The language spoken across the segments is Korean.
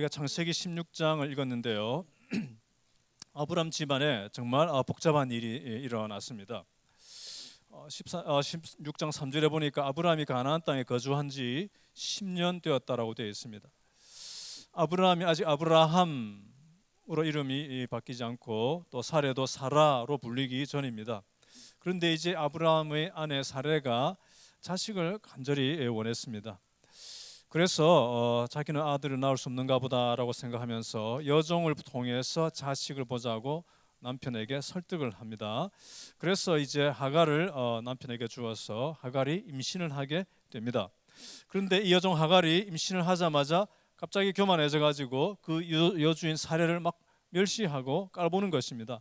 우리가 창세기 16장을 읽었는데요. 아브람 집안에 정말 복잡한 일이 일어났습니다. 16장 3절에 보니까 아브람이 가나안 땅에 거주한 지 10년 되었다라고 되어 있습니다. 아브람이 아직 아브라함으로 이름이 바뀌지 않고 또 사레도 사라로 불리기 전입니다. 그런데 이제 아브라함의 아내 사레가 자식을 간절히 원했습니다. 그래서 자기는 아들을 낳을 수 없는가 보다라고 생각하면서 여종을 통해서 자식을 보자고 남편에게 설득을 합니다. 그래서 이제 하갈을 남편에게 주어서 하갈이 임신을 하게 됩니다. 그런데 이 여종 하갈이 임신을 하자마자 갑자기 교만해져 가지고 그 여주인 사레를 막 멸시하고 깔보는 것입니다.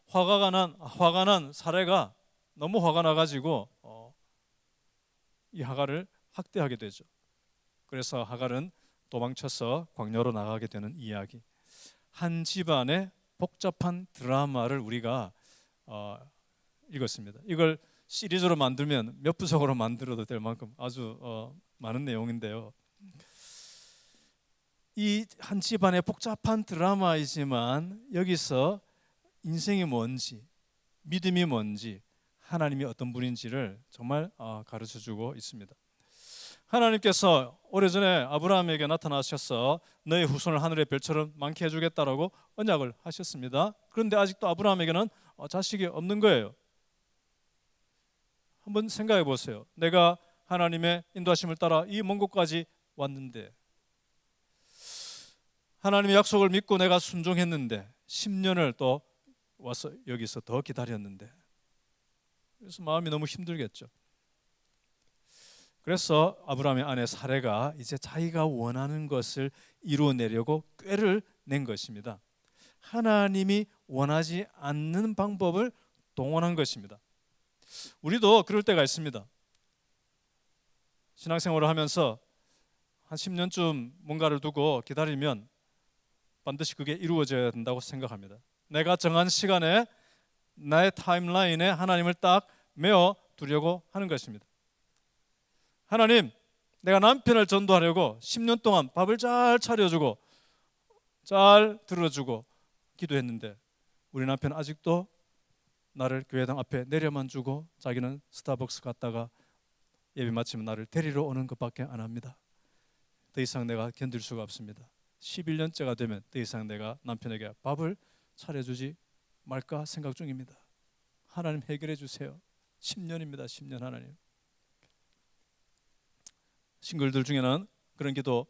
화가 난 사레가 너무 화가 나 가지고 이 하갈을 학대하게 되죠. 그래서 하갈은 도망쳐서 광야로 나가게 되는 이야기. 한 집안의 복잡한 드라마를 우리가 읽었습니다. 이걸 시리즈로 만들면 몇 부작으로 만들어도 될 만큼 아주 많은 내용인데요. 이 한 집안의 복잡한 드라마이지만 여기서 인생이 뭔지, 믿음이 뭔지, 하나님이 어떤 분인지를 정말 가르쳐주고 있습니다. 하나님께서 오래전에 아브라함에게 나타나셔서 너의 후손을 하늘의 별처럼 많게 해주겠다라고 언약을 하셨습니다. 그런데 아직도 아브라함에게는 자식이 없는 거예요. 한번 생각해 보세요. 내가 하나님의 인도하심을 따라 이 먼 곳까지 왔는데, 하나님의 약속을 믿고 내가 순종했는데 10년을 또 와서 여기서 더 기다렸는데, 그래서 마음이 너무 힘들겠죠. 그래서 아브라함의 아내 사레가 이제 자기가 원하는 것을 이루어내려고 꾀를 낸 것입니다. 하나님이 원하지 않는 방법을 동원한 것입니다. 우리도 그럴 때가 있습니다. 신앙생활을 하면서 한 10년쯤 뭔가를 두고 기다리면 반드시 그게 이루어져야 된다고 생각합니다. 내가 정한 시간에 나의 타임라인에 하나님을 딱 메어 두려고 하는 것입니다. 하나님, 내가 남편을 전도하려고 10년 동안 밥을 잘 차려주고 잘 들어주고 기도했는데 우리 남편 아직도 나를 교회당 앞에 내려만 주고 자기는 스타벅스 갔다가 예배 마치면 나를 데리러 오는 것밖에 안 합니다. 더 이상 내가 견딜 수가 없습니다. 11년째가 되면 더 이상 내가 남편에게 밥을 차려주지 말까 생각 중입니다. 하나님 해결해 주세요. 10년입니다. 10년 하나님. 싱글들 중에는 그런 기도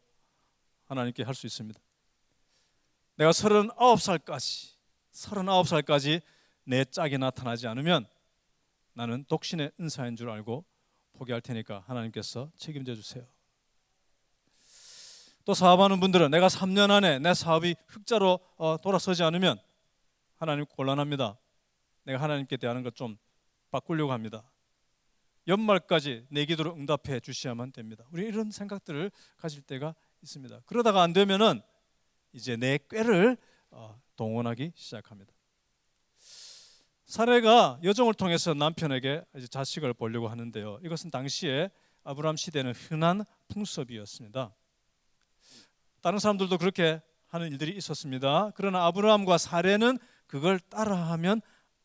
하나님께 할 수 있습니다. 내가 39살까지 내 짝이 나타나지 않으면 나는 독신의 은사인 줄 알고 포기할 테니까 하나님께서 책임져 주세요. 또 사업하는 분들은 내가 3년 안에 내 사업이 흑자로 돌아서지 않으면 하나님 곤란합니다. 내가 하나님께 대하는 것 좀 바꾸려고 합니다. 연말까지 내 기도를 응답해 주셔야만 됩니다. 우리 이런 생각들을 가질 때가 있습니다. 그러다가 안 되면은 이제 내 꾀를 동원하기 시작합니다. 사레가 여종을 통해서 남편에게 이제 자식을 보려고 하는데요. 이것은 당시에 아브라함 시대는 흔한 풍습이었습니다. 다른 사람들도 그렇게 하는 일들이 있었습니다. 그러나 아브라함과 사레는 그걸 따라하면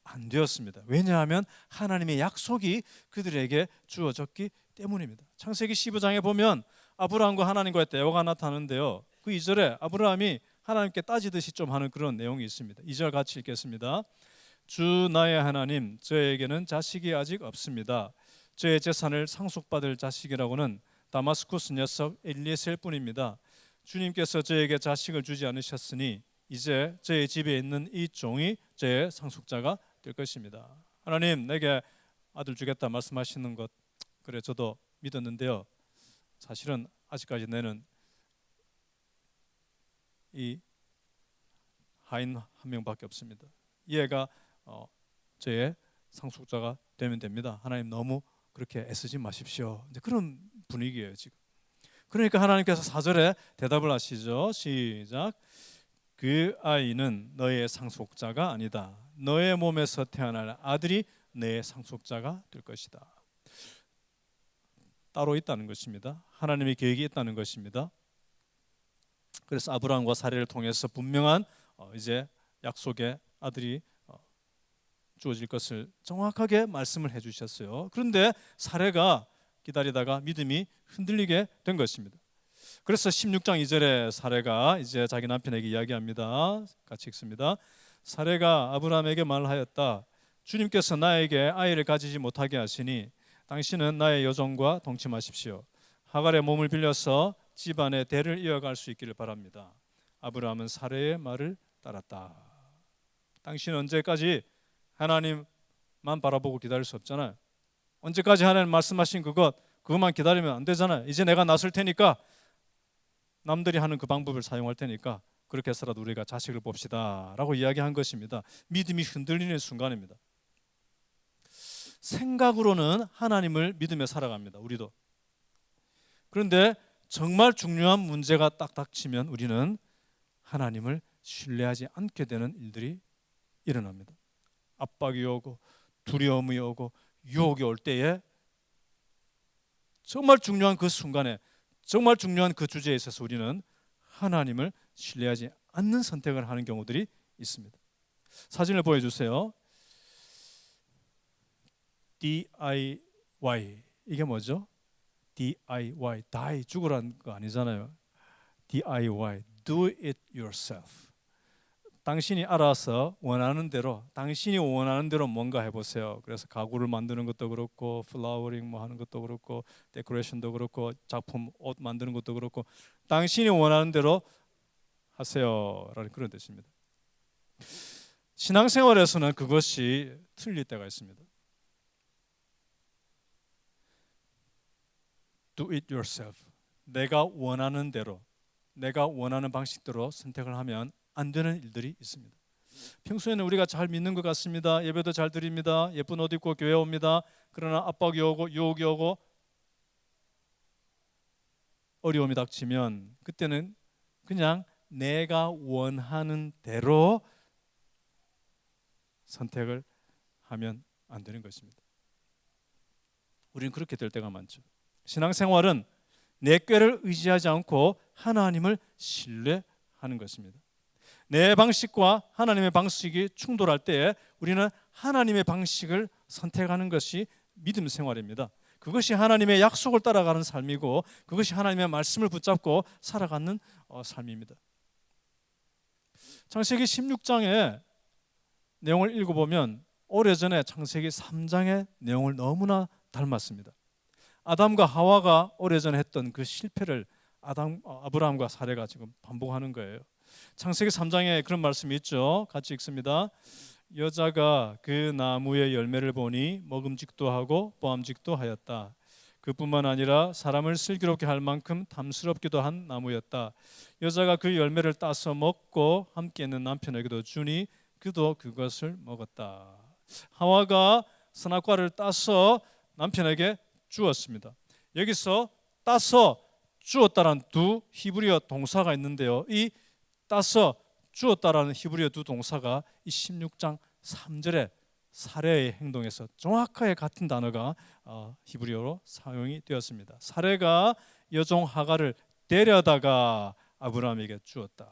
안 되었습니다. 왜냐하면 하나님의 약속이 그들에게 주어졌기 때문입니다. 창세기 15장에 보면 아브라함과 하나님과의 대화가 나타나는데요. 그 2절에 아브라함이 하나님께 따지듯이 좀 하는 그런 내용이 있습니다. 2절 같이 읽겠습니다. 주 나의 하나님, 저에게는 자식이 아직 없습니다. 저의 재산을 상속받을 자식이라고는 다마스쿠스 녀석 엘리에셀 뿐입니다. 주님께서 저에게 자식을 주지 않으셨으니 이제 저의 집에 있는 이 종이 저의 상속자가 될 것입니다. 하나님, 내게 아들 주겠다 말씀하시는 것, 그래 저도 믿었는데요. 사실은 아직까지 내는 이 하인 한 명밖에 없습니다. 얘가 저의 상속자가 되면 됩니다. 하나님 너무 그렇게 애쓰지 마십시오. 이제 그런 분위기예요 지금. 그러니까 하나님께서 4절에 대답을 하시죠. 시작. 그 아이는 너의 상속자가 아니다. 너의 몸에서 태어날 아들이 내 상속자가 될 것이다. 따로 있다는 것입니다. 하나님의 계획이 있다는 것입니다. 그래서 아브라함과 사례를 통해서 분명한 이제 약속의 아들이 주어질 것을 정확하게 말씀을 해주셨어요. 그런데 사례가 기다리다가 믿음이 흔들리게 된 것입니다. 그래서 16장 2절에 사례가 이제 자기 남편에게 이야기합니다. 같이 읽습니다. 사례가 아브라함에게 말하였다. 주님께서 나에게 아이를 가지지 못하게 하시니 당신은 나의 여종과 동침하십시오. 하갈의 몸을 빌려서 집안의 대를 이어갈 수 있기를 바랍니다. 아브라함은 사례의 말을 따랐다. 당신은 언제까지 하나님만 바라보고 기다릴 수 없잖아요. 언제까지 하나님 말씀하신 그것만 기다리면 안 되잖아요. 이제 내가 나설 테니까, 남들이 하는 그 방법을 사용할 테니까 그렇게 해서라도 우리가 자식을 봅시다 라고 이야기한 것입니다. 믿음이 흔들리는 순간입니다. 생각으로는 하나님을 믿으며 살아갑니다. 우리도. 그런데 정말 중요한 문제가 딱 닥치면 우리는 하나님을 신뢰하지 않게 되는 일들이 일어납니다. 압박이 오고 두려움이 오고 유혹이 올 때에 정말 중요한 그 순간에, 정말 중요한 그 주제에 있어서 우리는 하나님을 신뢰하지 않는 선택을 하는 경우들이 있습니다. 사진을 보여주세요. DIY, 이게 뭐죠? DIY, die, 죽으라는 거 아니잖아요. DIY, do it yourself. 당신이 알아서 원하는 대로, 당신이 원하는 대로 뭔가 해보세요. 그래서 가구를 만드는 것도 그렇고, 플라워링 뭐 하는 것도 그렇고, 데코레이션도 그렇고, 작품 옷 만드는 것도 그렇고, 당신이 원하는 대로 하세요라는 그런 뜻입니다. 신앙생활에서는 그것이 틀릴 때가 있습니다. Do it yourself. 내가 원하는 대로, 내가 원하는 방식대로 선택을 하면 안 되는 일들이 있습니다. 평소에는 우리가 잘 믿는 것 같습니다. 예배도 잘 드립니다. 예쁜 옷 입고 교회 옵니다. 그러나 압박이 오고 유혹이 오고 어려움이 닥치면 그때는 그냥 내가 원하는 대로 선택을 하면 안 되는 것입니다. 우리는 그렇게 될 때가 많죠. 신앙생활은 내 꾀를 의지하지 않고 하나님을 신뢰하는 것입니다. 내 방식과 하나님의 방식이 충돌할 때에 우리는 하나님의 방식을 선택하는 것이 믿음 생활입니다. 그것이 하나님의 약속을 따라가는 삶이고, 그것이 하나님의 말씀을 붙잡고 살아가는 삶입니다. 창세기 16장의 내용을 읽어보면 오래전에 창세기 3장의 내용을 너무나 닮았습니다. 아담과 하와가 오래전에 했던 그 실패를 아브라함과 사례가 지금 반복하는 거예요. 창세기 3장에 그런 말씀이 있죠. 같이 읽습니다. 여자가 그 나무의 열매를 보니 먹음직도 하고 보암직도 하였다. 그뿐만 아니라 사람을 슬기롭게 할 만큼 탐스럽기도 한 나무였다. 여자가 그 열매를 따서 먹고 함께 있는 남편에게도 주니 그도 그것을 먹었다. 하와가 선악과를 따서 남편에게 주었습니다. 여기서 따서 주었다라는 두 히브리어 동사가 있는데요. 이 따서 주었다라는 히브리어 두 동사가 이 16장 3절의 사례의 행동에서 정확하게 같은 단어가 히브리어로 사용이 되었습니다. 사례가 여종 하갈을 데려다가 아브라함에게 주었다.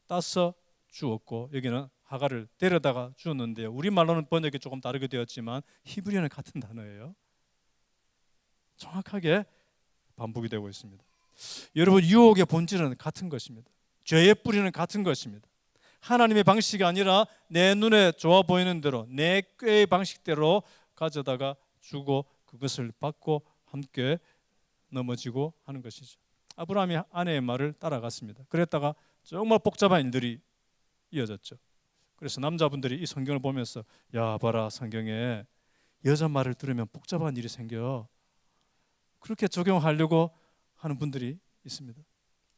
따서 주었고, 여기는 하갈을 데려다가 주었는데요. 우리말로는 번역이 조금 다르게 되었지만 히브리어는 같은 단어예요. 정확하게 반복이 되고 있습니다. 여러분, 유혹의 본질은 같은 것입니다. 죄의 뿌리는 같은 것입니다. 하나님의 방식이 아니라 내 눈에 좋아 보이는 대로, 내 꾀의 방식대로 가져다가 주고 그것을 받고 함께 넘어지고 하는 것이죠. 아브라함이 아내의 말을 따라갔습니다. 그랬다가 정말 복잡한 일들이 이어졌죠. 그래서 남자분들이 이 성경을 보면서, 야 봐라, 성경에 여자 말을 들으면 복잡한 일이 생겨, 그렇게 적용하려고 하는 분들이 있습니다.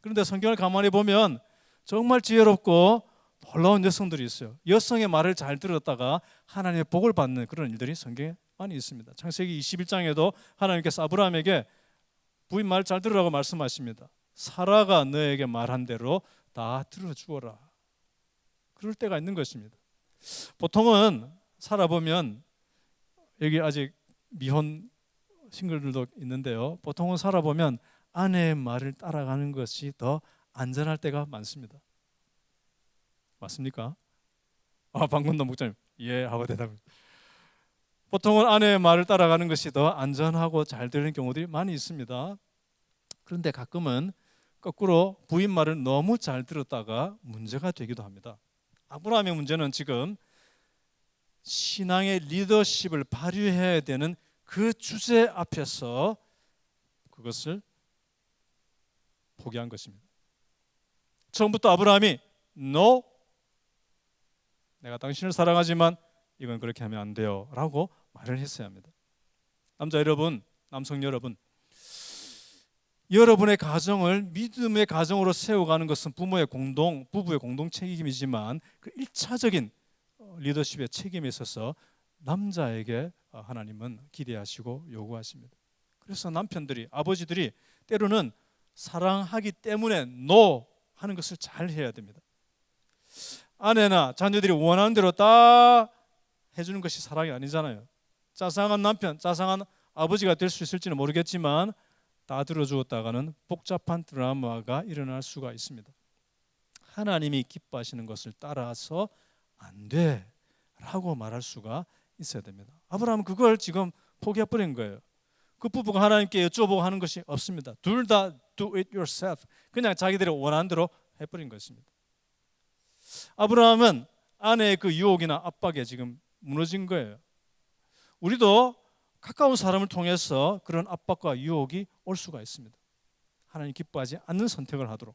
그런데 성경을 가만히 보면 정말 지혜롭고 놀라운 여성들이 있어요. 여성의 말을 잘 들었다가 하나님의 복을 받는 그런 일들이 성경에 많이 있습니다. 창세기 21장에도 하나님께서 아브라함에게 부인 말 잘 들으라고 말씀하십니다. 사라가 너에게 말한 대로 다 들어주어라. 그럴 때가 있는 것입니다. 보통은 살아보면, 여기 아직 미혼 싱글들도 있는데요, 보통은 살아보면 아내의 말을 따라가는 것이 더 안전할 때가 많습니다. 맞습니까? 방금도 목사님 예 하고 대답합니다. 보통은 아내의 말을 따라가는 것이 더 안전하고 잘 되는 경우들이 많이 있습니다. 그런데 가끔은 거꾸로 부인 말을 너무 잘 들었다가 문제가 되기도 합니다. 아브라함의 문제는 지금 신앙의 리더십을 발휘해야 되는 그 주제 앞에서 그것을 포기한 것입니다. 처음부터 아브라함이 No, 내가 당신을 사랑하지만 이건 그렇게 하면 안 돼요 라고 말을 했어야 합니다. 남자 여러분, 남성 여러분, 여러분의 가정을 믿음의 가정으로 세워가는 것은 부부의 공동 책임이지만 그 1차적인 리더십의 책임에 있어서 남자에게 하나님은 기대하시고 요구하십니다. 그래서 남편들이, 아버지들이 때로는 사랑하기 때문에 no 하는 것을 잘 해야 됩니다. 아내나 자녀들이 원하는 대로 다 해주는 것이 사랑이 아니잖아요. 짜상한 남편, 짜상한 아버지가 될 수 있을지는 모르겠지만 다 들어주었다가는 복잡한 드라마가 일어날 수가 있습니다. 하나님이 기뻐하시는 것을 따라서 안 돼 라고 말할 수가 있어야 됩니다. 아브라함은 그걸 지금 포기해버린 거예요. 그 부부가 하나님께 여쭤보고 하는 것이 없습니다. 둘 다 do it yourself. 그냥 자기들이 원하는 대로 해버린 것입니다. 아브라함은 아내의 그 유혹이나 압박에 지금 무너진 거예요. 우리도 가까운 사람을 통해서 그런 압박과 유혹이 올 수가 있습니다. 하나님 기뻐하지 않는 선택을 하도록.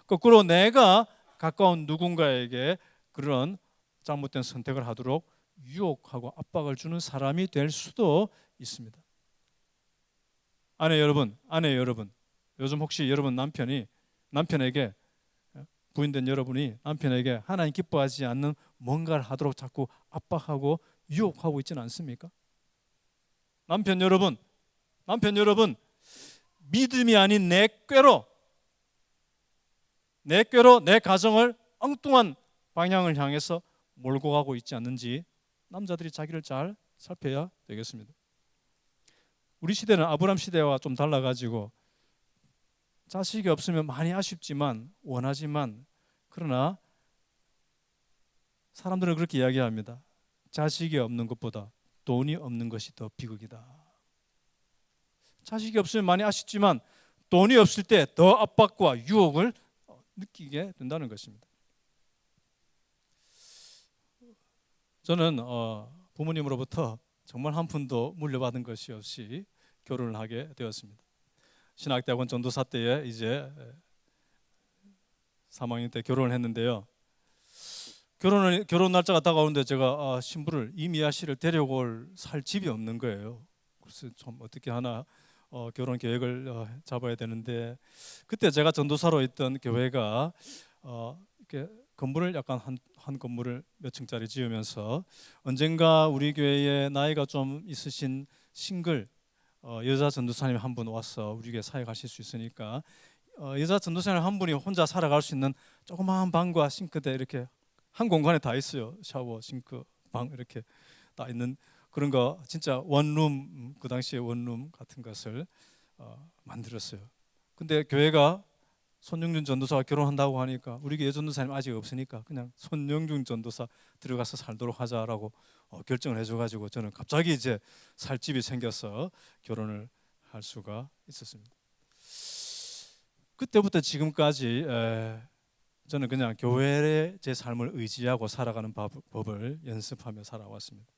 거꾸로 내가 가까운 누군가에게 그런 잘못된 선택을 하도록 유혹하고 압박을 주는 사람이 될 수도 있습니다. 아내 여러분, 요즘 혹시 여러분 남편에게 부인된 여러분이 남편에게 하나님 기뻐하지 않는 뭔가를 하도록 자꾸 압박하고 유혹하고 있지는 않습니까? 남편 여러분, 믿음이 아닌 내 꾀로 내 가정을 엉뚱한 방향을 향해서 몰고 가고 있지 않는지 남자들이 자기를 잘 살펴야 되겠습니다. 우리 시대는 아브라함 시대와 좀 달라가지고 자식이 없으면 많이 아쉽지만 원하지만 그러나 사람들은 그렇게 이야기합니다. 자식이 없는 것보다 돈이 없는 것이 더 비극이다. 자식이 없으면 많이 아쉽지만 돈이 없을 때 더 압박과 유혹을 느끼게 된다는 것입니다. 저는 부모님으로부터 정말 한 푼도 물려받은 것이 없이 결혼을 하게 되었습니다. 신학대학원 전도사 때에 이제 3학년 때 결혼을 했는데요. 결혼 날짜가 다가오는데 제가 신부를 이미아 씨를 데려올 살 집이 없는 거예요. 그래서 좀 어떻게 하나 결혼 계획을 잡아야 되는데 그때 제가 전도사로 있던 교회가 이렇게 건물을 약간 한 건물을 몇 층짜리 지으면서 언젠가 우리 교회에 나이가 좀 있으신 싱글 여자 전도사님 한 분 와서 우리 교회 사역하실 수 있으니까 여자 전도사님 한 분이 혼자 살아갈 수 있는 조그마한 방과 싱크대 이렇게 한 공간에 다 있어요. 샤워, 싱크, 방 이렇게 다 있는 그런 거 진짜 원룸 그 당시에 원룸 같은 것을 만들었어요. 근데 교회가 손영준 전도사가 결혼한다고 하니까 우리 교회 전도사님 아직 없으니까 그냥 손영준 전도사 들어가서 살도록 하자라고 결정을 해줘가지고 저는 갑자기 이제 살 집이 생겨서 결혼을 할 수가 있었습니다. 그때부터 지금까지 저는 그냥 교회의 제 삶을 의지하고 살아가는 법을 연습하며 살아왔습니다.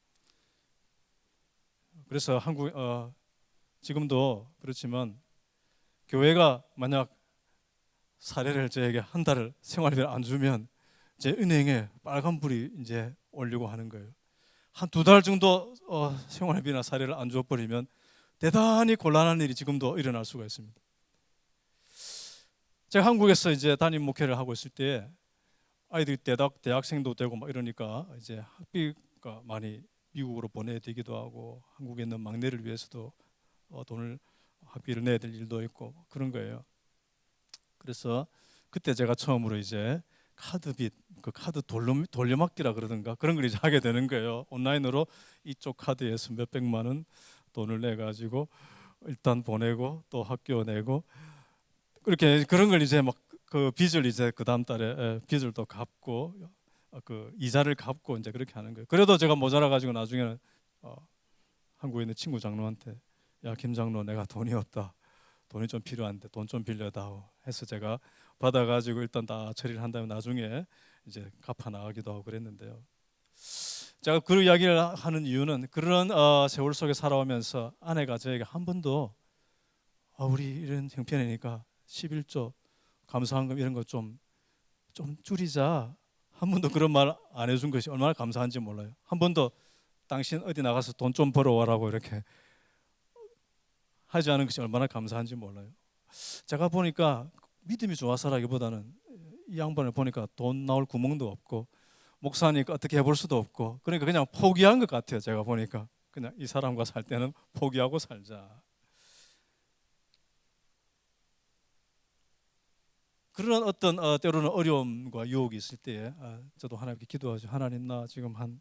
그래서 지금도 그렇지만 교회가 만약 사례를 저에게 한 달을 생활비를 안 주면 제 은행에 빨간불이 이제 올리고 하는 거예요. 한 2달 정도 생활비나 사례를 안 줘버리면 대단히 곤란한 일이 지금도 일어날 수가 있습니다. 제가 한국에서 이제 담임 목회를 하고 있을 때 아이들이 대학생도 되고 막 이러니까 이제 학비가 많이 미국으로 보내야 되기도 하고 한국에 있는 막내를 위해서도 돈을 학비를 내야 될 일도 있고 그런 거예요. 그래서 그때 제가 처음으로 이제 카드빚, 그 카드 돌려막기라 그러던가 그런 걸 이제 하게 되는 거예요. 온라인으로 이쪽 카드에서 몇백만 원 돈을 내 가지고 일단 보내고 또 학교 내고 그렇게 그런 걸 이제 막 그 빚을 이제 그 다음 달에 빚을 또 갚고 그 이자를 갚고 이제 그렇게 하는 거예요. 그래도 제가 모자라 가지고 나중에는 한국에 있는 친구 장로한테 야, 김 장로, 내가 돈이 없다. 돈이 좀 필요한데 돈 좀 빌려다오 해서 제가 받아가지고 일단 다 처리를 한 다음에 나중에 이제 갚아 나가기도 하고 그랬는데요. 제가 그 이야기를 하는 이유는 그런 세월 속에 살아오면서 아내가 저에게 한 번도 우리 이런 형편이니까 11조 감사한금 이런 거 좀 줄이자, 한 번도 그런 말 안 해준 것이 얼마나 감사한지 몰라요. 한 번도 당신 어디 나가서 돈 좀 벌어와라고 이렇게 하지 않은 것이 얼마나 감사한지 몰라요. 제가 보니까 믿음이 좋아서라기보다는 이 양반을 보니까 돈 나올 구멍도 없고 목사니까 어떻게 해볼 수도 없고 그러니까 그냥 포기한 것 같아요. 제가 보니까 그냥 이 사람과 살 때는 포기하고 살자. 그런 어떤 때로는 어려움과 유혹이 있을 때에 저도 하나님께 기도하죠. 하나님, 나 지금 한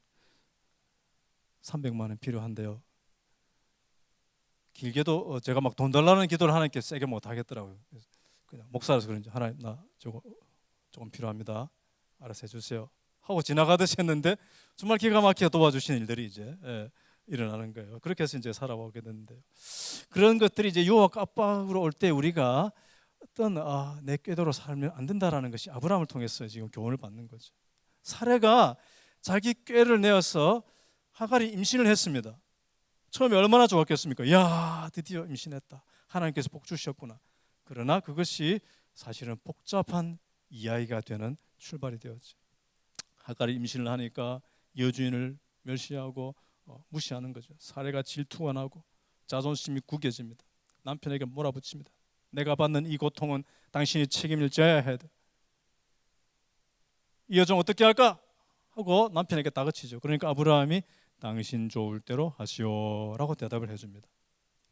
300만 원 필요한데요. 길게도 제가 막 돈 달라는 기도를 하나님께 세게 못 하겠더라고요. 그래서 그냥 목사라서 그런지 하나님, 나 저거 조금 필요합니다. 알아서 해주세요 하고 지나가듯이 했는데 정말 기가 막히게 도와주시는 일들이 이제 일어나는 거예요. 그렇게 해서 이제 살아오게 됐는데요. 그런 것들이 이제 유혹 압박으로 올 때 우리가 어떤 내 꾀대로 살면 안 된다라는 것이 아브라함을 통해서 지금 교훈을 받는 거죠. 사레가 자기 꾀를 내어서 하갈이 임신을 했습니다. 처음에 얼마나 좋았겠습니까? 야, 드디어 임신했다. 하나님께서 복 주셨구나. 그러나 그것이 사실은 복잡한 이야기가 되는 출발이 되었죠. 하갈이 임신을 하니까 여주인을 멸시하고 무시하는 거죠. 사례가 질투가 나고 자존심이 구겨집니다. 남편에게 몰아붙입니다. 내가 받는 이 고통은 당신이 책임을 져야 해. 이 여종 어떻게 할까? 하고 남편에게 다그치죠. 그러니까 아브라함이 당신 좋을 대로 하시오라고 대답을 해줍니다.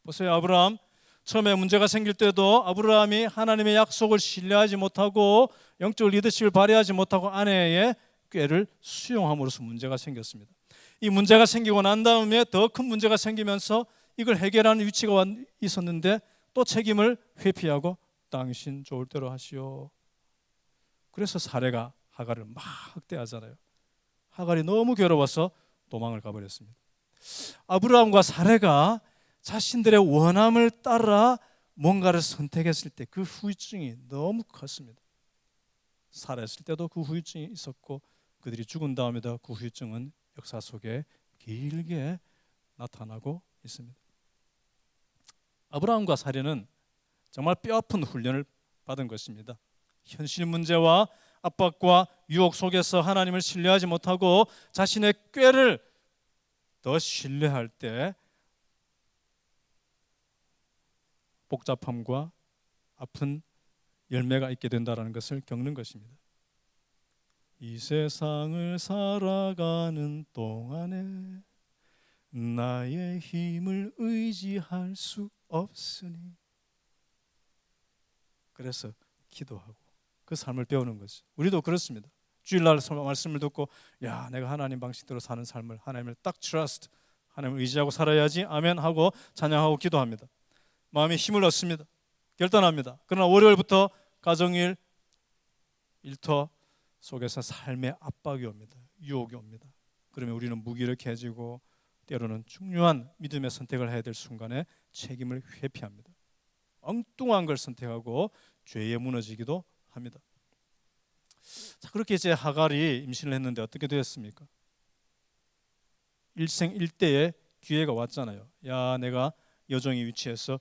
보세요, 아브라함 처음에 문제가 생길 때도 아브라함이 하나님의 약속을 신뢰하지 못하고 영적 리더십을 발휘하지 못하고 아내의 꾀를 수용함으로써 문제가 생겼습니다. 이 문제가 생기고 난 다음에 더 큰 문제가 생기면서 이걸 해결하는 위치가 있었는데 또 책임을 회피하고 당신 좋을 대로 하시오. 그래서 사례가 하갈을 막 학대하잖아요. 하갈이 너무 괴로워서 도망을 가버렸습니다. 아브라함과 사례가 자신들의 원함을 따라 뭔가를 선택했을 때 그 후유증이 너무 컸습니다. 살아있을 때도 그 후유증이 있었고 그들이 죽은 다음에도 그 후유증은 역사 속에 길게 나타나고 있습니다. 아브라함과 사례는 정말 뼈아픈 훈련을 받은 것입니다. 현실 문제와 압박과 유혹 속에서 하나님을 신뢰하지 못하고 자신의 꾀를 더 신뢰할 때 복잡함과 아픈 열매가 있게 된다는 것을 겪는 것입니다. 이 세상을 살아가는 동안에 나의 힘을 의지할 수 없으니, 그래서 기도하고 그 삶을 배우는 거죠. 우리도 그렇습니다. 주일날 말씀을 듣고 야, 내가 하나님 방식대로 사는 삶을, 하나님을 딱 트러스트, 하나님을 의지하고 살아야지, 아멘 하고 찬양하고 기도합니다. 마음에 힘을 얻습니다. 결단합니다. 그러나 월요일부터 가정일, 일터 속에서 삶의 압박이 옵니다. 유혹이 옵니다. 그러면 우리는 무기력해지고 때로는 중요한 믿음의 선택을 해야 될 순간에 책임을 회피합니다. 엉뚱한 걸 선택하고 죄에 무너지기도 합니다. 자, 그렇게 이제 하갈이 임신을 했는데 어떻게 되었습니까? 일생일대의 기회가 왔잖아요. 야, 내가 여종의 위치에서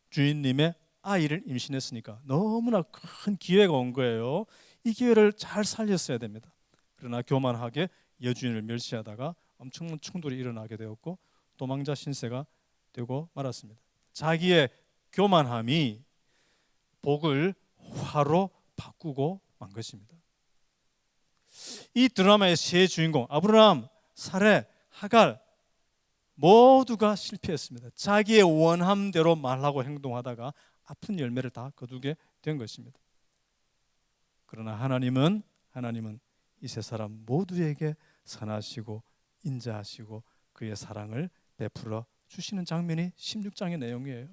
주인님의 아이를 임신했으니까 너무나 큰 기회가 온 거예요. 이 기회를 잘 살렸어야 됩니다. 그러나 교만하게 여주인을 멸시하다가 엄청난 충돌이 일어나게 되었고 도망자 신세가 되고 말았습니다. 자기의 교만함이 복을 화로 바꾸고 만 것입니다. 이 드라마의 세 주인공 아브라함, 사레, 하갈 모두가 실패했습니다. 자기의 원함대로 말하고 행동하다가 아픈 열매를 다 거두게 된 것입니다. 그러나 하나님은 이 세 사람 모두에게 선하시고 인자하시고 그의 사랑을 베풀어 주시는 장면이 16장의 내용이에요.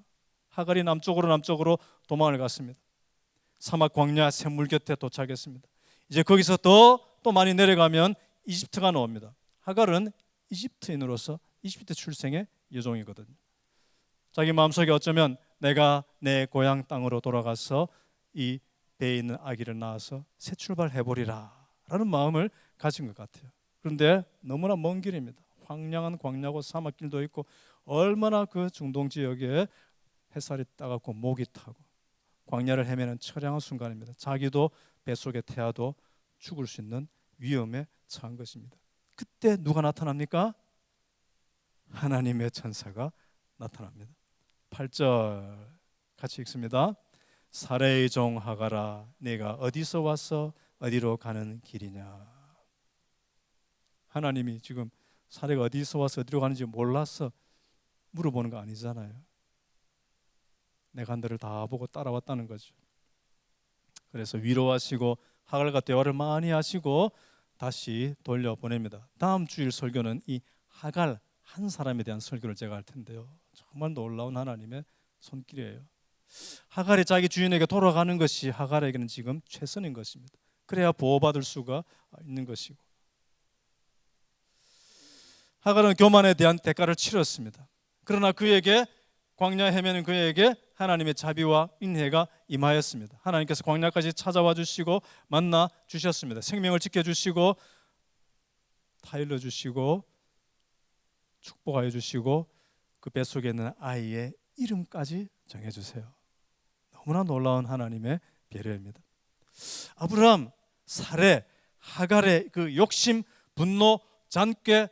하갈이 남쪽으로 도망을 갔습니다. 사막 광야 샘물 곁에 도착했습니다. 이제 거기서 또 많이 내려가면 이집트가 나옵니다. 하갈은 이집트인으로서 이집트 출생의 여종이거든요. 자기 마음속에 어쩌면 내가 내 고향 땅으로 돌아가서 이 배에 있는 아기를 낳아서 새 출발해보리라 라는 마음을 가진 것 같아요. 그런데 너무나 먼 길입니다. 황량한 광야고 사막길도 있고 얼마나 그 중동 지역에 햇살이 따갑고 목이 타고 광야를 헤매는 처량한 순간입니다. 자기도 뱃속에 태아도 죽을 수 있는 위험에 처한 것입니다. 그때 누가 나타납니까? 하나님의 천사가 나타납니다. 8절 같이 읽습니다. 사레의 종 하갈아, 내가 어디서 와서 어디로 가는 길이냐. 하나님이 지금 사레가 어디서 와서 어디로 가는지 몰라서 물어보는 거 아니잖아요. 내가 너를 다 보고 따라왔다는 거죠. 그래서 위로하시고 하갈과 대화를 많이 하시고 다시 돌려보냅니다. 다음 주일 설교는 이 하갈 한 사람에 대한 설교를 제가 할 텐데요. 정말 놀라운 하나님의 손길이에요. 하갈이 자기 주인에게 돌아가는 것이 하갈에게는 지금 최선인 것입니다. 그래야 보호받을 수가 있는 것이고, 하갈은 교만에 대한 대가를 치렀습니다. 그러나 그에게 광야 헤매는 그에게 하나님의 자비와 인애가 임하였습니다. 하나님께서 광야까지 찾아와 주시고 만나 주셨습니다. 생명을 지켜주시고 타일러 주시고 축복하여 주시고 그 뱃속에 있는 아이의 이름까지 정해주세요. 너무나 놀라운 하나님의 배려입니다. 아브라함, 사레, 하갈의 그 욕심, 분노, 잔꾀,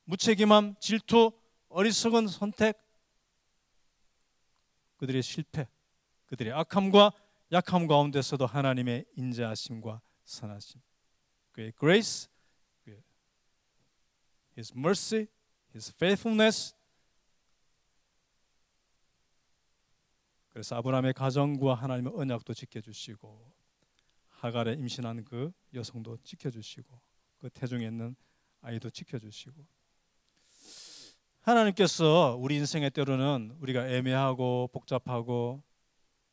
무책임함, 질투, 어리석은 선택, 그들의 실패, 그들의 악함과 약함 가운데서도 하나님의 인자하심과 선하심, 그의 grace, His mercy, His faithfulness. 그래서 아브라함의 가정과 하나님의 언약도 지켜주시고 하갈의 임신한 그 여성도 지켜주시고 그 태중에 있는 아이도 지켜주시고, 하나님께서 우리 인생의 때로는 우리가 애매하고 복잡하고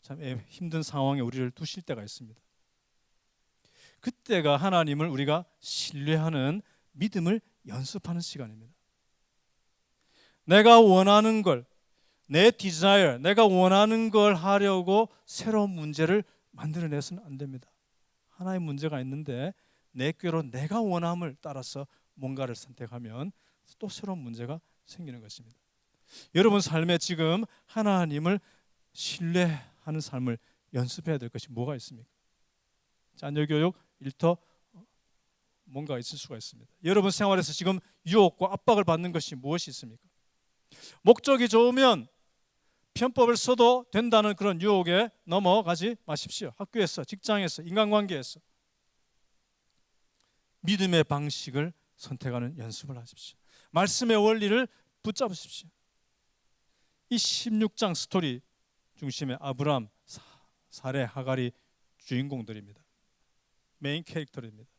참 힘든 상황에 우리를 두실 때가 있습니다. 그때가 하나님을 우리가 신뢰하는 믿음을 연습하는 시간입니다. 내가 원하는 걸, 내 desire, 내가 원하는 걸 하려고 새로운 문제를 만들어내서는 안 됩니다. 하나의 문제가 있는데 내 꾀로 내가 원함을 따라서 뭔가를 선택하면 또 새로운 문제가 생기는 것입니다. 여러분 삶에 지금 하나님을 신뢰하는 삶을 연습해야 될 것이 뭐가 있습니까? 자녀교육, 일터, 뭔가 있을 수가 있습니다. 여러분 생활에서 지금 유혹과 압박을 받는 것이 무엇이 있습니까? 목적이 좋으면 편법을 써도 된다는 그런 유혹에 넘어가지 마십시오. 학교에서, 직장에서, 인간관계에서 믿음의 방식을 선택하는 연습을 하십시오. 말씀의 원리를 붙잡으십시오. 이 16장 스토리 중심의 아브라함, 사레, 하갈이 주인공들입니다. 메인 캐릭터입니다.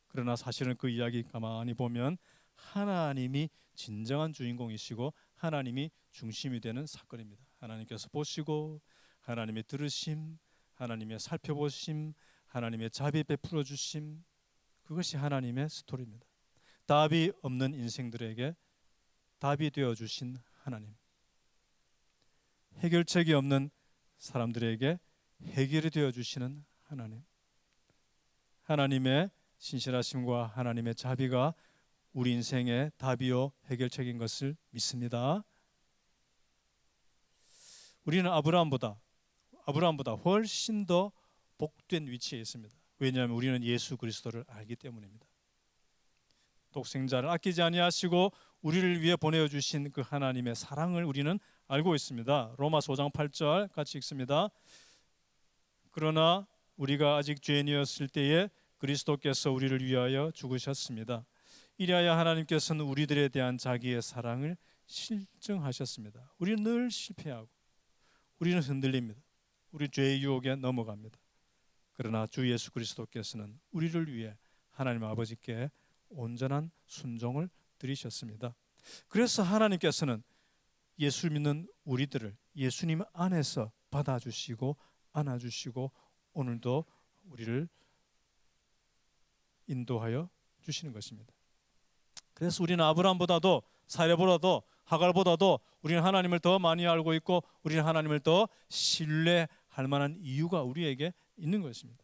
그러나 사실은 그 이야기 가만히 보면 하나님이 진정한 주인공이시고 하나님이 중심이 되는 사건입니다. 하나님께서 보시고 하나님의 들으심, 하나님의 살펴보심, 하나님의 자비 베풀어 주심, 그것이 하나님의 스토리입니다. 답이 없는 인생들에게 답이 되어 주신 하나님, 해결책이 없는 사람들에게 해결이 되어 주시는 하나님, 하나님의 신실하심과 하나님의 자비가 우리 인생의 답이요 해결책인 것을 믿습니다. 우리는 아브라함보다 훨씬 더 복된 위치에 있습니다. 왜냐하면 우리는 예수 그리스도를 알기 때문입니다. 독생자를 아끼지 아니하시고 우리를 위해 보내어 주신 그 하나님의 사랑을 우리는 알고 있습니다. 로마서 5장 8절 같이 읽습니다. 그러나 우리가 아직 죄인이었을 때에 그리스도께서 우리를 위하여 죽으셨습니다. 이리하여 하나님께서는 우리들에 대한 자기의 사랑을 실증하셨습니다. 우리는 늘 실패하고 우리는 흔들립니다. 우리 죄의 유혹에 넘어갑니다. 그러나 주 예수 그리스도께서는 우리를 위해 하나님 아버지께 온전한 순종을 드리셨습니다. 그래서 하나님께서는 예수 믿는 우리들을 예수님 안에서 받아주시고 안아주시고 오늘도 우리를 인도하여 주시는 것입니다. 그래서 우리는 아브라함보다도 사례보다도 하갈보다도 우리는 하나님을 더 많이 알고 있고 우리는 하나님을 더 신뢰할 만한 이유가 우리에게 있는 것입니다.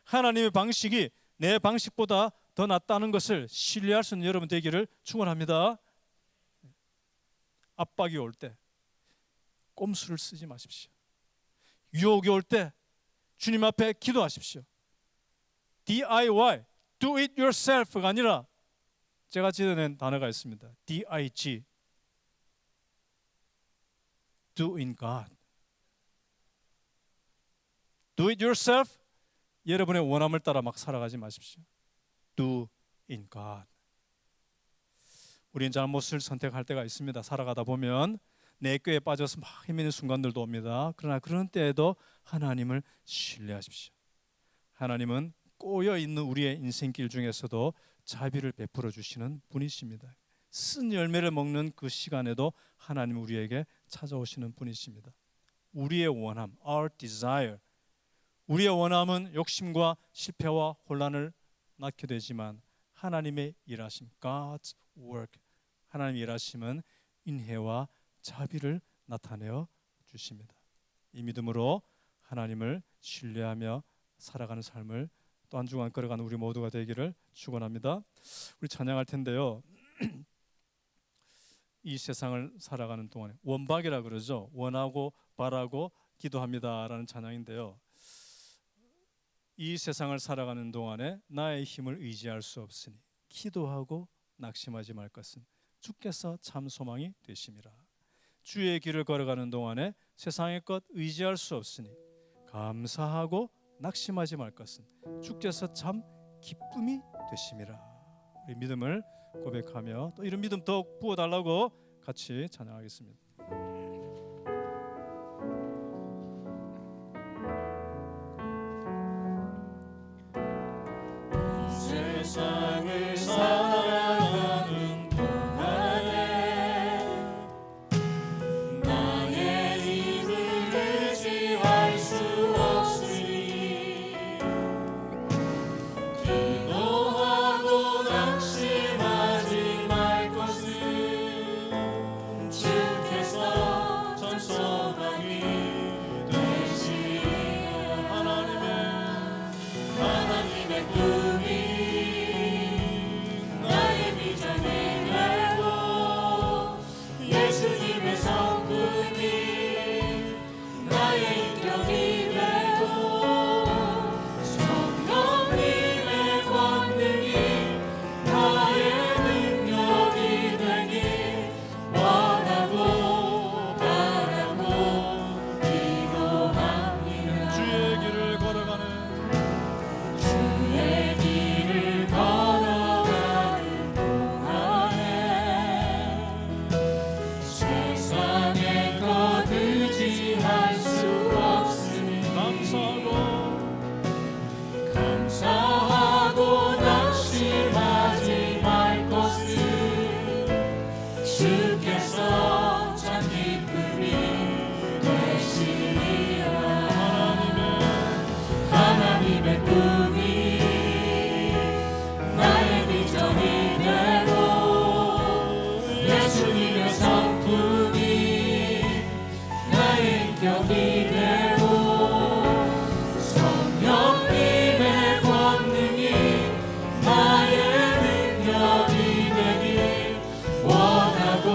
하나님의 방식이 내 방식보다 더 낫다는 것을 신뢰할 수 있는 여러분 되기를 축원합니다. 압박이 올 때 꼼수를 쓰지 마십시오. 유혹이 올 때 주님 앞에 기도하십시오. DIY, do it yourself가 아니라 제가 지어낸 단어가 있습니다. DIG, do in God. Do it yourself, 여러분의 원함을 따라 막 살아가지 마십시오. Do in God. 우리는 잘못을 선택할 때가 있습니다. 살아가다 보면 내 꾀에 빠져서 막 헤매는 순간들도 옵니다. 그러나 그런 때에도 하나님을 신뢰하십시오. 하나님은 꼬여있는 우리의 인생길 중에서도 자비를 베풀어 주시는 분이십니다. 쓴 열매를 먹는 그 시간에도 하나님 우리에게 찾아오시는 분이십니다. 우리의 원함, our desire, 우리의 원함은 욕심과 실패와 혼란을 낳게 되지만 하나님의 일하심, God's work, 하나님의 일하심은 인애와 자비를 나타내어 주십니다. 이 믿음으로 하나님을 신뢰하며 살아가는 삶을 또 한 주간 걸어가는 우리 모두가 되기를 축원합니다. 우리 찬양할 텐데요. 이 세상을 살아가는 동안에 원박이라 그러죠. 원하고 바라고 기도합니다라는 찬양인데요. 이 세상을 살아가는 동안에 나의 힘을 의지할 수 없으니 기도하고 낙심하지 말 것은 주께서 참 소망이 되심이라. 주의 길을 걸어가는 동안에 세상의 것 의지할 수 없으니 감사하고 낙심하지 말 것은 주께서 참 기쁨이 되심이라. 우리 믿음을 고백하며 또 이런 믿음 더 부어달라고 같이 찬양하겠습니다. 세상을 살아가는 동안에 나의 힘을 의지할 수 없으니 기도하고 낙심하지 말 것은 주께서 전 소망이 되시리라. 하나님의 꿈이 예수님의 성품이 나의 인격이 되고 성령님의 권능이 나의 능력이 되길 원하고 바라고 기도합니다. 주의 길을 걸어가는 세상의 것 의지할 수 없으니 감사하고 낙심하지 말 것은 주께서 참 기쁨이 되시리라. 하나님의 꿈이 나의 비전이 되고 예수님의 성품이 나의 인격이 되고 성령님의 권능이 나의 능력이 되길 원하고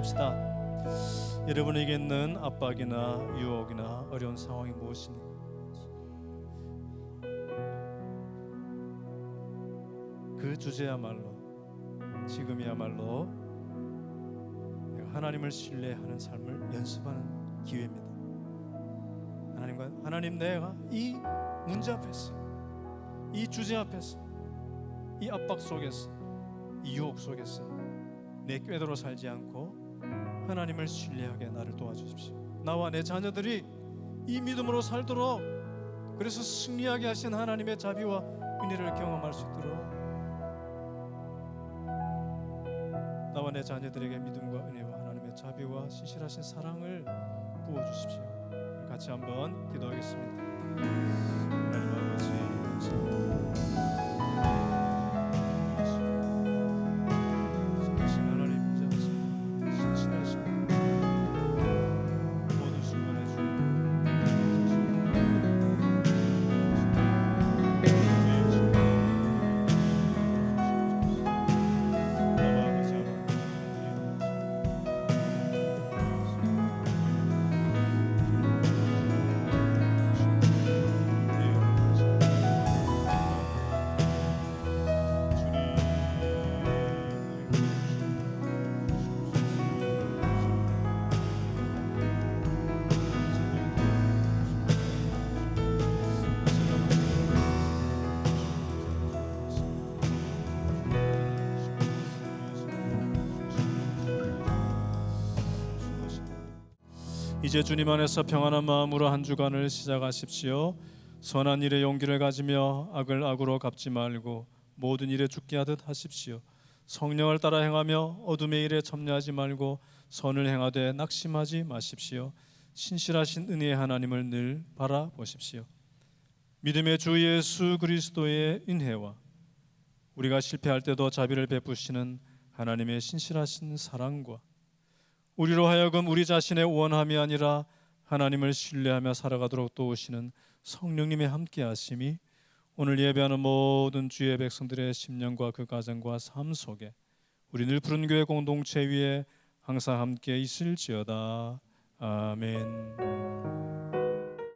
기도합시다. 여러분에게 있는 압박이나 유혹이나 어려운 상황이 무엇입니까? 그 주제야말로 지금이야말로 내가 하나님을 신뢰하는 삶을 연습하는 기회입니다. 하나님, 내가 이 문제 앞에서, 이 주제 앞에서, 이 압박 속에서, 이 유혹 속에서 내 꾀대로 살지 않고 하나님을 신뢰하게 나를 도와주십시오. 나와 내 자녀들이 이 믿음으로 살도록, 그래서 승리하게 하신 하나님의 자비와 은혜를 경험할 수 있도록 나와 내 자녀들에게 믿음과 은혜와 하나님의 자비와 신실하신 사랑을 부어주십시오. 같이 한번 기도하겠습니다. 하나님 아버지, 신실하신 하나님, 신실하신 모든 순간에 이제 주님 안에서 평안한 마음으로 한 주간을 시작하십시오. 선한 일에 용기를 가지며 악을 악으로 갚지 말고 모든 일에 죽게 하듯 하십시오. 성령을 따라 행하며 어둠의 일에 참여하지 말고 선을 행하되 낙심하지 마십시오. 신실하신 은혜의 하나님을 늘 바라보십시오. 믿음의 주 예수 그리스도의 은혜와 우리가 실패할 때도 자비를 베푸시는 하나님의 신실하신 사랑과 우리로 하여금 우리 자신의 원함이 아니라 하나님을 신뢰하며 살아가도록 도우시는 성령님의 함께하심이 오늘 예배하는 모든 주의 백성들의 심령과 그 가정과 삶 속에 우리 늘 푸른 교회 공동체 위에 항상 함께 있을지어다. 아멘.